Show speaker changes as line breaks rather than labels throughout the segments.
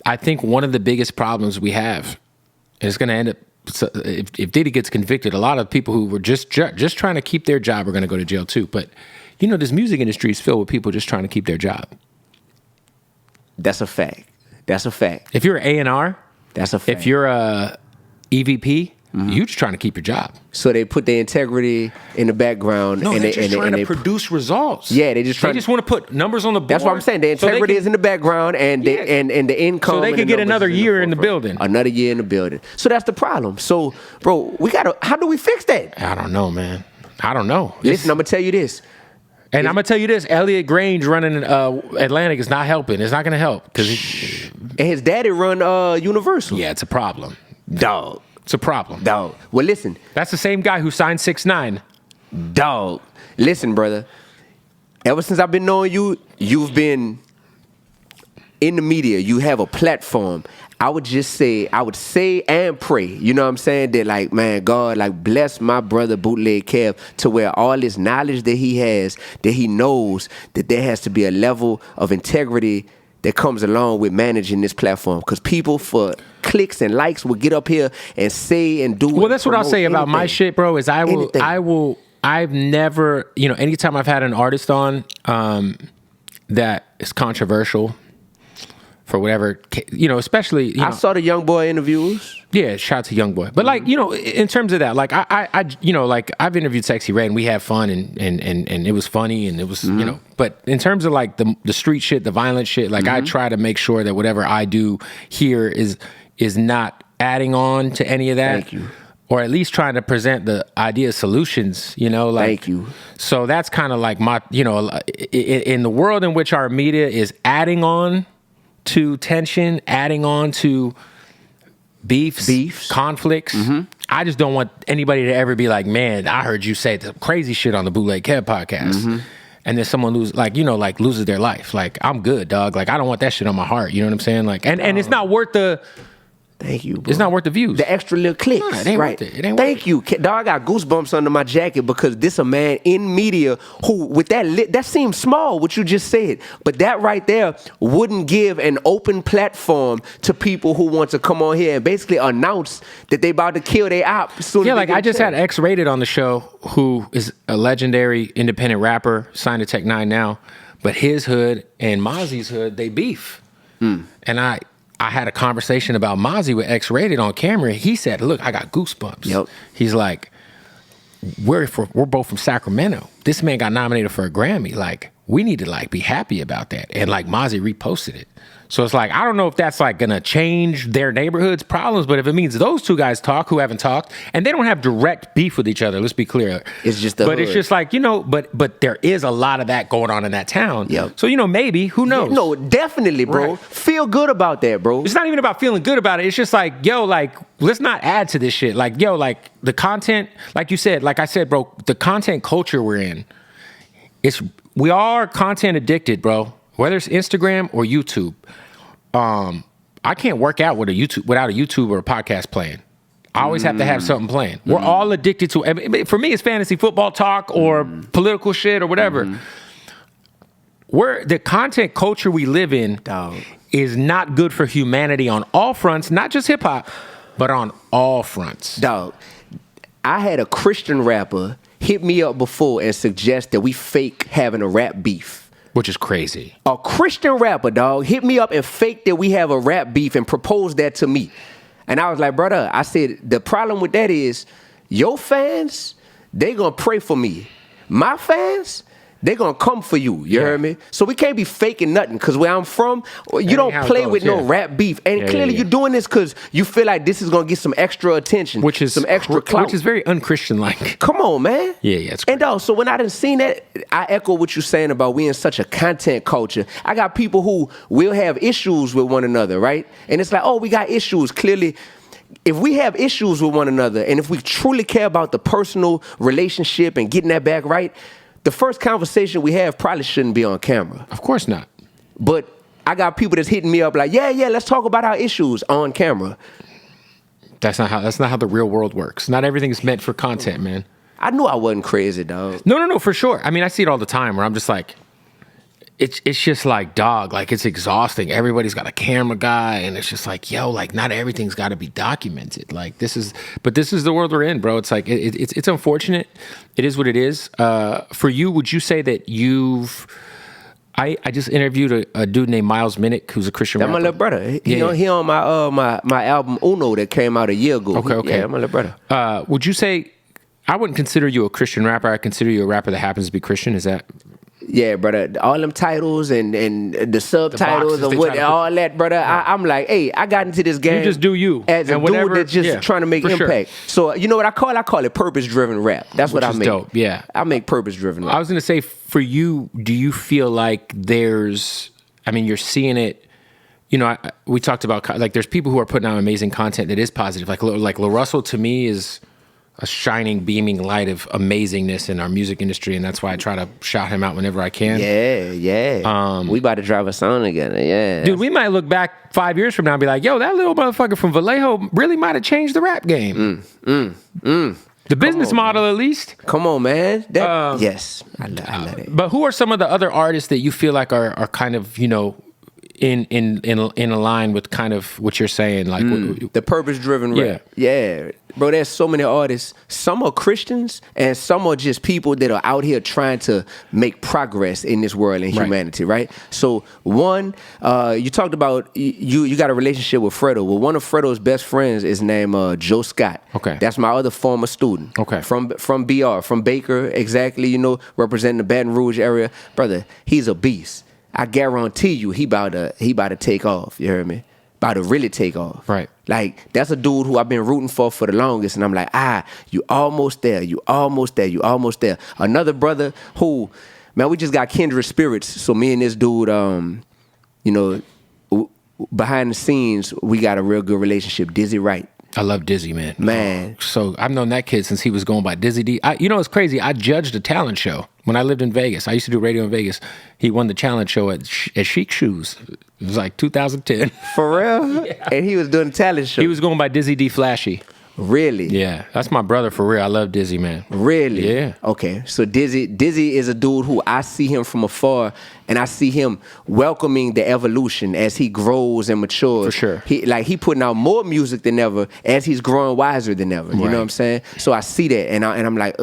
I think one of the biggest problems we have is going to end up, if Diddy gets convicted, a lot of people who were just trying to keep their job are going to go to jail too. But, this music industry is filled with people just trying to keep their job.
That's a fact.
If you're an A&R,
that's a fact.
If you're a EVP, you're just trying to keep your job.
So they put their integrity in the background.
No, they're just trying to produce results.
Yeah, they just want
to put numbers on the board.
That's what I'm saying. The integrity is in the background, and the income.
So they could get another year in the building.
Another year in the building. So that's the problem. So, bro, how do we fix that?
I don't know, man. I don't know.
Listen, I'm gonna tell you this.
And I'm going to tell you this, Elliot Grange running Atlantic is not helping. It's not going to help.
And his daddy run Universal.
Yeah, it's a problem.
Dog.
It's a problem.
Dog. Well, listen.
That's the same guy who signed 6ix9ine.
Dog. Listen, brother. Ever since I've been knowing you, you've been in the media. You have a platform. I would say and pray, you know what I'm saying, that like, man, God, like bless my brother Bootleg Kev to where all this knowledge that he has, that he knows that there has to be a level of integrity that comes along with managing this platform. Because people for clicks and likes will get up here and say and do.
Well, that's what I'll say about my shit, bro, is I've never, anytime I've had an artist on that is controversial, for whatever, especially,
I saw the Young Boy interviews.
Yeah, shout out to Young Boy. But like, in terms of that, like like I've interviewed Sexy Red and we had fun and it was funny and it was, but in terms of like the street shit, the violent shit, like I try to make sure that whatever I do here is not adding on to any of that.
Thank you.
Or at least trying to present the idea of solutions, like.
Thank you.
So that's kind of like my, in the world in which our media is adding on to tension, adding on to beefs. Conflicts. I just don't want anybody to ever be like, man, I heard you say the crazy shit on the Bootleg Kev podcast. And then someone loses their life. Like, I'm good, dog. Like, I don't want that shit on my heart. You know what I'm saying? Like, and it's not worth the...
Thank you, bro.
It's not worth the views.
The extra little clicks.
Nah, it ain't
right.
worth it. It ain't
Thank you. Dog, I got goosebumps under my jacket because this a man in media who, with that seems small, what you just said, but that right there wouldn't give an open platform to people who want to come on here and basically announce that they about to kill their op.
Yeah, like I just had X-Rated on the show, who is a legendary independent rapper, signed to Tech 9 now, but his hood and Mozzie's hood, they beef. And I had a conversation about Mozzie with X-Rated on camera. He said, look, I got goosebumps.
Yep.
He's like, we're both from Sacramento. This man got nominated for a Grammy. Like, we need to like be happy about that. And like Mozzie reposted it. So it's like, I don't know if that's like gonna change their neighborhood's problems, but if it means those two guys talk who haven't talked, and they don't have direct beef with each other, let's be clear.
It's just the
But
hood.
it's just like, but there is a lot of that going on in that town.
Yep.
So, maybe, who knows?
No, definitely, bro.
Right.
Feel good about that, bro.
It's not even about feeling good about it. It's just like, let's not add to this shit. Like, the content, like you said, like I said, bro, the content culture we're in, we are content addicted, bro. Whether it's Instagram or YouTube. I can't work out without a YouTube or a podcast playing. I always have to have something playing. We're all addicted to it. For me, it's fantasy football talk or political shit or whatever. The content culture we live in is not good for humanity on all fronts, not just hip hop, but on all fronts.
Dog, I had a Christian rapper hit me up before and suggest that we fake having a rap beef.
Which is crazy.
A Christian rapper, dog, hit me up and faked that we have a rap beef and proposed that to me. And I was like, brother, I said, the problem with that is your fans, they gonna pray for me. My fans, they gonna come for you. You heard me? So we can't be faking nothing, because where I'm from, you don't play with no rap beef. And clearly you're doing this because you feel like this is gonna get some extra attention,
which is
some extra clout.
Which is very unchristian-like.
Come on, man.
Yeah, it's
and dog, so when I done seen that, I echo what you're saying about we in such a content culture. I got people who will have issues with one another, right? And it's like, oh, we got issues. Clearly, if we have issues with one another, and if we truly care about the personal relationship and getting that back right, the first conversation we have probably shouldn't be on camera.
Of course not.
But I got people that's hitting me up like, yeah, let's talk about our issues on camera.
That's not how the real world works. Not everything is meant for content, man.
I knew I wasn't crazy, dog.
No, for sure. I mean, I see it all the time where I'm just like, it's just like, dog, like it's exhausting. Everybody's got a camera guy, and it's just like, yo, like not everything's got to be documented. Like this is the world we're in, bro. It's like it's unfortunate. It is what it is. For you, would you say that you've? I just interviewed a dude named Miles Minnick, who's a Christian rapper.
That's my little brother. He on my album Uno that came out a year ago.
Okay.
Yeah, my little brother.
Would you say? I wouldn't consider you a Christian rapper. I consider you a rapper that happens to be Christian. Is that?
Yeah, brother. All them titles and the subtitles and what all that, brother. Yeah. I'm like, hey, I got into this game.
You just do you
as a dude that's just trying to make impact. Sure. So you know what I call it? I call it purpose-driven rap. That's what I make.
Dope. Yeah,
I make purpose-driven rap.
I was gonna say, for you, do you feel like there's? I mean, you're seeing it. You know, we talked about like there's people who are putting out amazing content that is positive. Like La Russell to me is a shining, beaming light of amazingness in our music industry, and that's why I try to shout him out whenever I can.
Yeah. We about to drive a song together, yeah.
Dude, we might look back 5 years from now and be like, yo, that little motherfucker from Vallejo really might have changed the rap game. The business model, at least.
Come on, man. Yes, I love it.
But who are some of the other artists that you feel like are kind of, you know, in a line with kind of what you're saying, like
the purpose-driven rap. Yeah, bro. There's so many artists. Some are Christians, and some are just people that are out here trying to make progress in this world and humanity. Right. So one, you talked about you got a relationship with Fredo. Well, one of Fredo's best friends is named Joe Scott.
Okay.
That's my other former student. Okay. From BR, from Baker, exactly. You know, representing the Baton Rouge area, brother. He's a beast. I guarantee you, he about to take off. You heard me? About to really take off.
Right.
Like that's a dude who I've been rooting for the longest, and I'm like, you almost there. You almost there. You almost there. Another brother who, man, we just got kindred spirits. So me and this dude, you know, behind the scenes, we got a real good relationship. Dizzy Wright.
I love Dizzy, man.
Man.
So I've known that kid since he was going by Dizzy D. You know, it's crazy. I judged a talent show when I lived in Vegas. I used to do radio in Vegas. He won the talent show at Chic Shoes. It was like 2010.
For real? Yeah. And he was doing the talent show.
He was going by Dizzy D Flashy.
Really?
Yeah, that's my brother for real. I love Dizzy, man.
Really?
Yeah.
Okay, so Dizzy is a dude who I see him from afar, and I see him welcoming the evolution as he grows and matures.
For sure.
He putting out more music than ever as he's growing wiser than ever. You know what I'm saying? So I see that, and I'm like,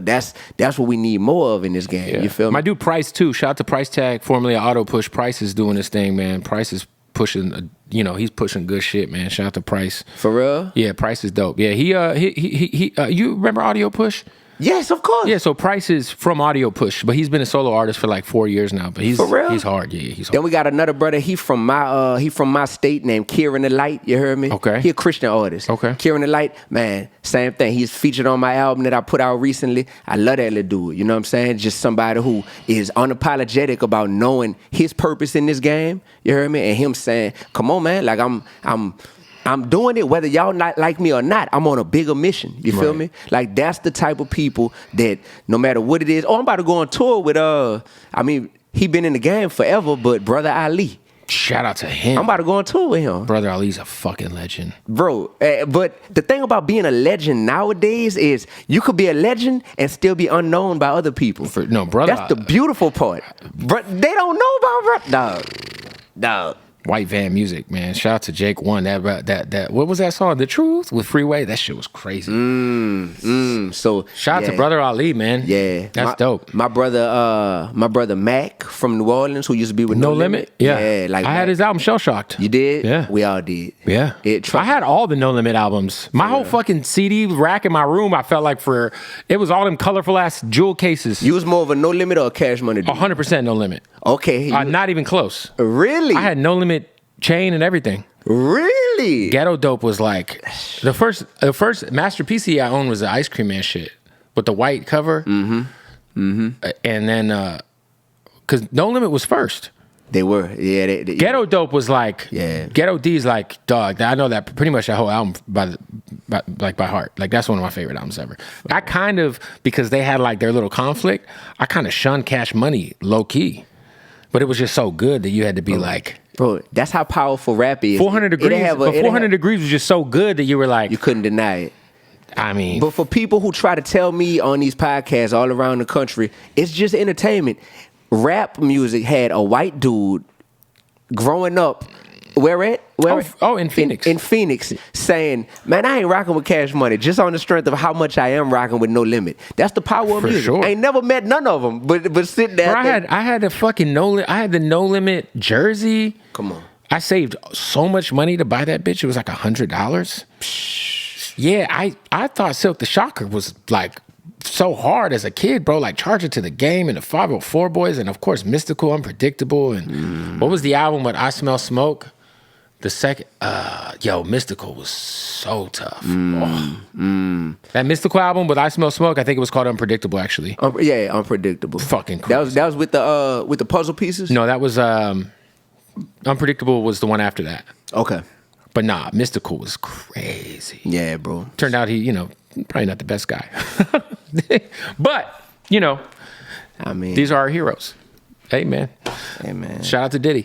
that's what we need more of in this game. Yeah. You feel me?
My dude Price too. Shout out to Price Tag, formerly Auto Push. Price is doing this thing, man. Price is pushing, he's pushing good shit, man. Shout out to Price.
For real?
Yeah, Price is dope. Yeah, he you remember Audio Push?
Yes, of course.
Yeah, so Price is from Audio Push, but he's been a solo artist for like 4 years now. But he's
for real?
He's hard. Yeah, he's hard.
Then we got another brother. He from my state named Kieran the Light. You heard me?
Okay.
He a Christian artist.
Okay.
Kieran the Light, man, same thing. He's featured on my album that I put out recently. I love that little dude. You know what I'm saying? Just somebody who is unapologetic about knowing his purpose in this game. You heard me? And him saying, "Come on, man! Like I'm doing it whether y'all not like me or not. I'm on a bigger mission. You feel me? Like that's the type of people that no matter what it is. Oh, I'm about to go on tour with he been in the game forever, but Brother Ali.
Shout out to him.
I'm about to go on tour with him.
Brother Ali's a fucking legend.
Bro, but the thing about being a legend nowadays is you could be a legend and still be unknown by other people.
Brother.
That's the beautiful part. They don't know about Dog.
White Van Music, man. Shout out to Jake-1. That what was that song? The Truth with Freeway. That shit was crazy.
So
shout out to Brother Ali, man.
Yeah,
that's dope.
My brother Mac from New Orleans, who used to be with No Limit.
Yeah, like I had his album Shell Shocked.
You did?
Yeah,
we all did.
Yeah, I had all the No Limit albums. My whole fucking CD rack in my room. I felt like it was all them colorful ass jewel cases.
You was more of a No Limit or a Cash Money dude?
100% No Limit.
Okay,
not even close.
Really?
I had No Limit chain and everything.
Really?
Ghetto Dope was like the first Master PC I owned was the Ice Cream Man shit with the white cover. And then because No Limit was first.
They were, yeah.
Ghetto Dope was like, Ghetto D's like, dog. I know that pretty much that whole album by heart. Like that's one of my favorite albums ever. I kind of, because they had like their little conflict, I kind of shunned Cash Money low key, but it was just so good that you had to be like.
Bro, that's how powerful rap is.
400 Degrees, but 400 Degrees was just so good that you were like...
You couldn't deny it.
I mean...
But for people who try to tell me on these podcasts all around the country, it's just entertainment. rap music had a white dude growing up.
In Phoenix.
In Phoenix, saying, "Man, I ain't rocking with Cash Money just on the strength of how much I am rocking with No Limit." That's the power of
For
music.
sure.
I ain't never met none of them, but sitting there.
Bro, I had the fucking I had the No Limit jersey.
Come on.
I saved so much money to buy that bitch. It was like $100. Yeah, I thought Silk the Shocker was like so hard as a kid, bro. Like Charge It to the Game and the 504 Boys, and of course Mystical, Unpredictable, and what was the album with I Smell Smoke? The second, Mystical was so tough. That Mystical album with I Smell Smoke, I think it was called Unpredictable, actually.
Unpredictable.
Fucking crazy.
That was with the puzzle pieces.
No, that was Unpredictable was the one after that.
Okay.
But nah, Mystical was crazy.
Yeah, bro.
Turned out he, probably not the best guy. But,
I mean,
these are our heroes. Hey, man.
Hey, man.
Shout out to Diddy.